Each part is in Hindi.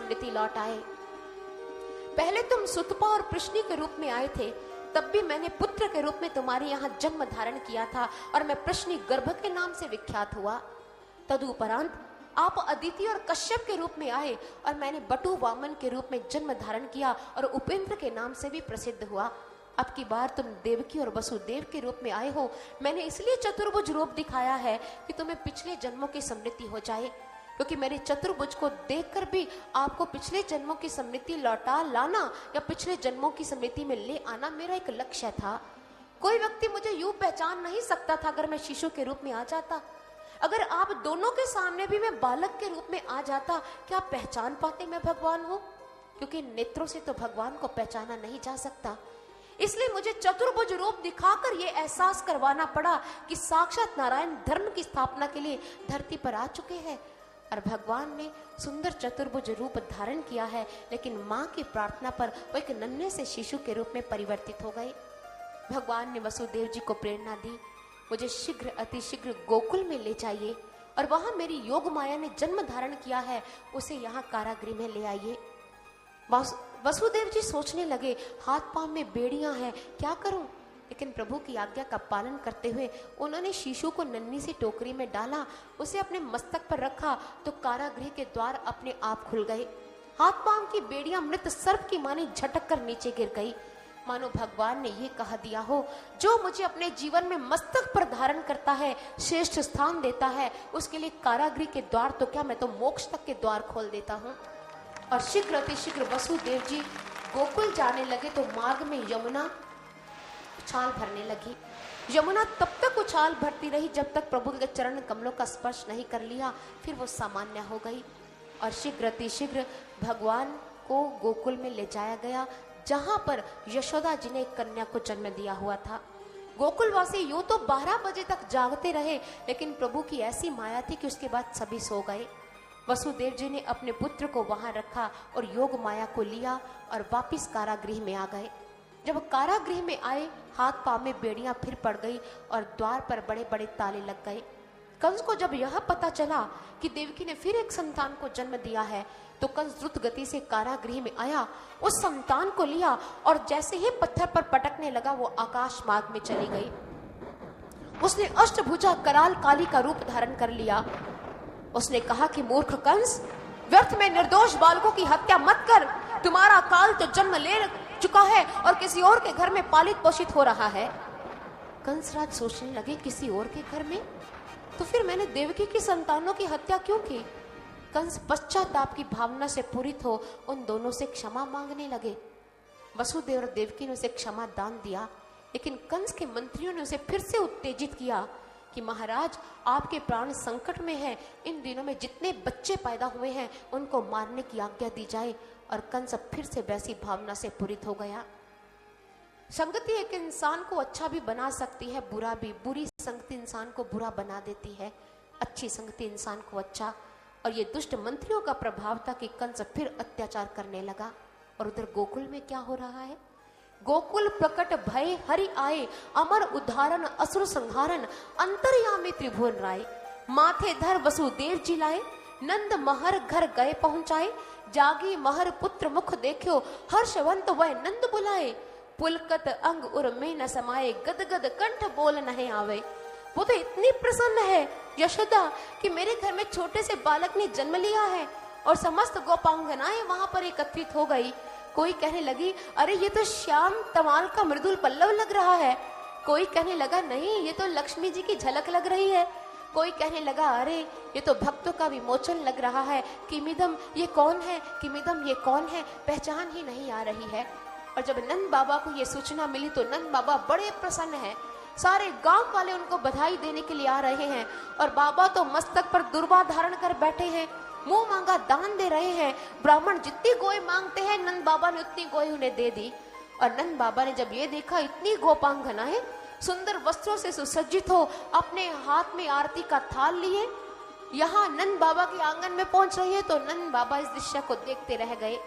समृद्धि लौट आए। पहले तुम सुतपा और प्रश्नी के रूप में आए थे, तब भी मैंने पुत्र के रूप में तुम्हारे यहाँ जन्म धारण किया था और मैं प्रश्नी गर्भ के नाम से विख्यात हुआ। तदुपरांत आप अदिति और कश्यप के रूप में आए और मैंने बटु वामन के रूप में जन्म धारण किया और उपेंद्र के नाम से भी प्रसिद्ध हुआ। अब की बार तुम देवकी और वसुदेव के रूप में आए हो। मैंने इसलिए चतुर्भुज रूप दिखाया है कि तुम्हें पिछले जन्मों की स्मृति हो जाए, क्योंकि मेरे चतुर्भुज को देखकर भी आपको पिछले जन्मों की स्मृति लौटा लाना या पिछले जन्मों की स्मृति में ले आना मेरा एक लक्ष्य था। कोई व्यक्ति मुझे यूं पहचान नहीं सकता था अगर मैं शिशु के रूप में आ जाता। अगर आप दोनों के सामने भी मैं बालक के रूप में आ जाता, क्या आप पहचान पाते मैं भगवान हूं? क्योंकि नेत्रों से तो भगवान को पहचाना नहीं जा सकता। इसलिए मुझे चतुर्भुज रूप दिखाकर यह एहसास करवाना पड़ा कि साक्षात नारायण धर्म की स्थापना के लिए धरती पर आ चुके हैं। और भगवान ने सुंदर चतुर्भुज रूप धारण किया है, लेकिन माँ की प्रार्थना पर वो एक नन्हे से शिशु के रूप में परिवर्तित हो गए। भगवान ने वसुदेव जी को प्रेरणा दी, मुझे शीघ्र अतिशीघ्र गोकुल में ले जाइए और वहां मेरी योग माया ने जन्म धारण किया है, उसे यहाँ कारागृह में ले आइए। वसुदेव जी सोचने लगे, हाथ पांव में बेड़ियां हैं, क्या करूं? लेकिन प्रभु की आज्ञा का पालन करते हुए उन्होंने शिशु को नन्ही सी टोकरी में डाला, उसे अपने मस्तक पर रखा तो कारागृह के द्वार अपने आप खुल गए। हाथ पांव की बेड़ियां मृत सर्प की मानी झटक कर नीचे गिर गई, मानो भगवान ने ये कहा दिया हो, जो मुझे अपने जीवन में मस्तक पर धारण करता है, श्रेष्ठ स्थान देता है, उसके लिए कारागृह के द्वार तो क्या, मैं तो मोक्ष तक के द्वार खोल देता हूँ। और शीघ्र अतिशीघ्र वसुदेव जी गोकुल जाने लगे तो मार्ग में यमुना उछाल भरने लगी। यमुना तब तक उछाल भरती रही जब तक प्रभु के चरण कमलों का स्पर्श नहीं कर लिया, फिर वो सामान्य हो गई। और शीघ्र अतिशीघ्र भगवान को गोकुल में ले जाया गया, जहां पर यशोदा जी ने एक कन्या को जन्म दिया हुआ था। गोकुलवासी यूं तो 12 बजे तक जागते रहे, लेकिन प्रभु की ऐसी माया थी कि उसके बाद सभी सो गए। वसुदेव जी ने अपने पुत्र को वहां रखा और योग माया को लिया और वापिस कारागृह में आ गए। जब कारागृह में आए, हाथ पांव में बेड़ियां फिर पड़ गई और द्वार पर बड़े बड़े ताले लग गए। कंस को जब यह पता चला कि देवकी ने फिर एक संतान को जन्म दिया है, तो कंस द्रुत गति से कारागृह में आया, उस संतान को लिया और जैसे ही पत्थर पर पटकने लगा वो आकाश मार्ग में चली गई। उसने अष्टभुजा कराल काली का रूप धारण कर लिया। उसने कहा कि मूर्ख कंस, व्यर्थ में निर्दोष बालकों की हत्या मत कर, तुम्हारा काल तो जन्म ले चुका है और किसी और के घर में पालित पोषित हो रहा है। कंसराज सोचने लगे, किसी और के घर में, तो फिर मैंने देवकी की संतानों की हत्या क्यों की? कंस पश्चाताप की भावना से पूरित हो उन दोनों से क्षमा मांगने लगे। वसुदेव और देवकी ने उसे क्षमा दान दिया, लेकिन कंस के मंत्रियों ने उसे फिर से उत्तेजित किया कि महाराज, आपके प्राण संकट में हैं, इन दिनों में जितने बच्चे पैदा हुए हैं उनको मारने की आज्ञा दी जाए। और कंस फिर से वैसी भावना से पूरित हो गया। संगति एक इंसान को अच्छा भी बना सकती है, बुरा भी। बुरी संगति इंसान को बुरा बना देती है, अच्छी संगति इंसान को अच्छा। और ये दुष्ट मंत्रियों का प्रभाव था कि कंस फिर अत्याचार करने लगा। और उधर गोकुल में क्या हो रहा है? गोकुल प्रकट भय हरि आए, अमर उद्धारण असुर संहारण, अंतर्यामी त्रिभुवन राय। माथे धर वसुदेव जी लाए, नंद महर घर गए पहुंचाए। जागी महर पुत्र मुख देखियो, हर्षवंत वह नंद बुलाए। पुलकत अंग उर में न समाये, गदगद कंठ बोल नहीं आवे। वो तो इतनी प्रसन्न है यशोदा कि मेरे घर में छोटे से बालक ने जन्म लिया है। और समस्त गोपांगनाएं वहां पर एकत्रित हो गई। कोई कहने लगी, अरे ये तो श्याम तमाल का मृदुल पल्लव लग रहा है। कोई कहने लगा, नहीं ये तो लक्ष्मी जी की झलक लग रही है। कोई कहने लगा, अरे ये तो भक्तों का विमोचन लग रहा है। किमिदम ये कौन है, किमिदम ये कौन है, पहचान ही नहीं आ रही है। और जब नंद बाबा को ये सूचना मिली तो नंद बाबा बड़े प्रसन्न हैं। सारे गांव वाले उनको बधाई देने के लिए आ रहे हैं और बाबा तो मस्तक पर दुर्वा धारण कर बैठे हैं, मुंह मांगा दान दे रहे हैं। ब्राह्मण जितनी गोय मांगते हैं नंद बाबा ने उतनी गोय उन्हें दे दी। और नंद बाबा ने जब ये देखा इतनी गोपांगनाएं सुंदर वस्त्रों से सुसज्जित हो, अपने हाथ में आरती का थाल लिए यहाँ नंद बाबा के आंगन में पहुंच रही है, तो नंद बाबा इस दृश्य को देखते रह गए।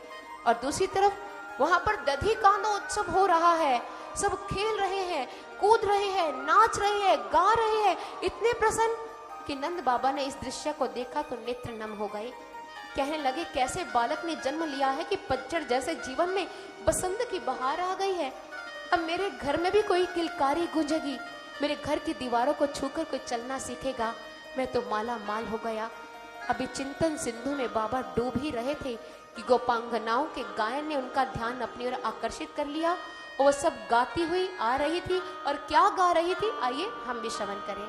और दूसरी तरफ वहां पर दधी कांदो उत्सव हो रहा है, सब खेल रहे हैं, कूद रहे हैं, नाच रहे हैं, गा रहे हैं, इतने प्रसन्न कि नंद बाबा ने इस दृश्य को देखा तो नेत्र नम हो गए। कहने लगे, कैसे बालक ने जन्म लिया है कि पतझड़ जैसे जीवन में बसंत की बहार आ गई है। अब मेरे घर में भी कोई किलकारी गूंजेगी, मेरे घर की दीवारों को छूकर कोई चलना सीखेगा। मैं तो माला माल हो गया। अभी चिंतन सिंधु में बाबा डूब ही रहे थे कि गोपांगनाओं के गायन ने उनका ध्यान अपनी ओर आकर्षित कर लिया और वो सब गाती हुई आ रही थी। और क्या गा रही थी, आइए हम भी श्रवण करें।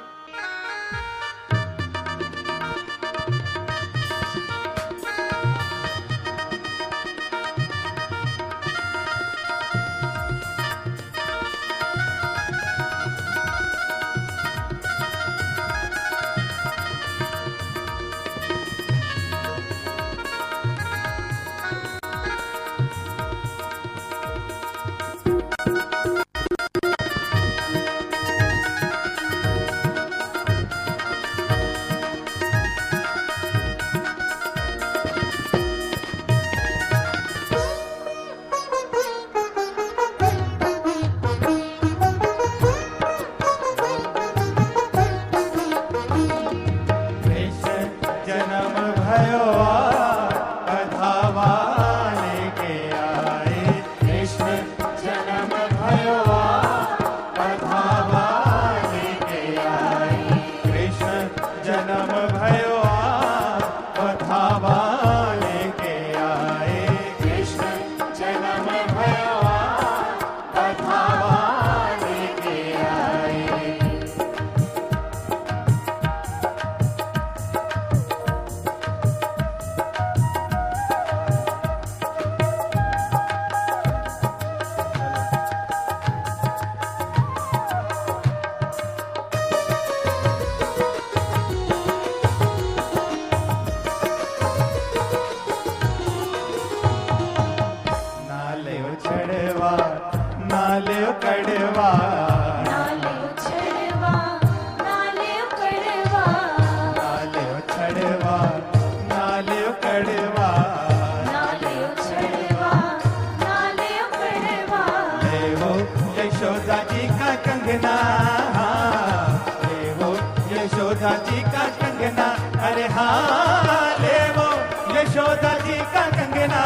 यशोदा जी का कंगना, अरे हाँ ले वो यशोदा जी का कंगना,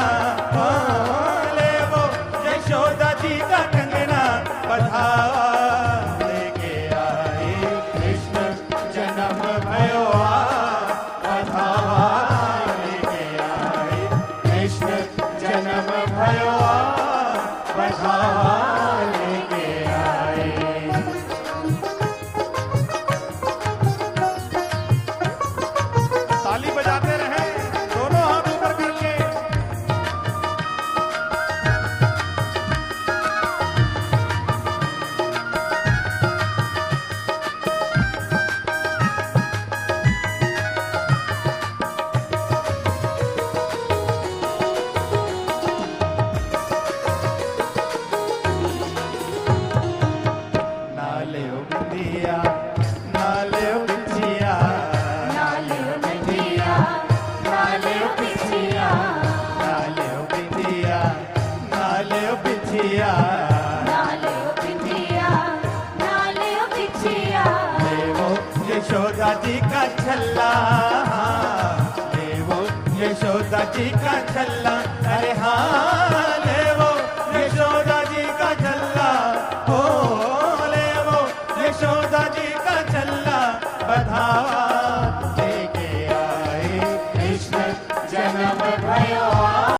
ले वो यशोदा जी का कंगना, बधावा लेके आए कृष्ण जन्म भयो, बधावा लेके आए कृष्ण जन्म भयो, बधावा लेके आए। ताली बजाते रहे, दोनों हाथ ऊपर करके। नाले बिंदिया, नाले बिछिया, नाले बिंदिया, नाले बिछिया, नाले बिंदिया, नाले बिछिया, नाले बिंदिया, नाले बिछिया, ले वो यशोदा जी का छल्ला, ले वो यशोदा जी का छल्ला, अरे हाँ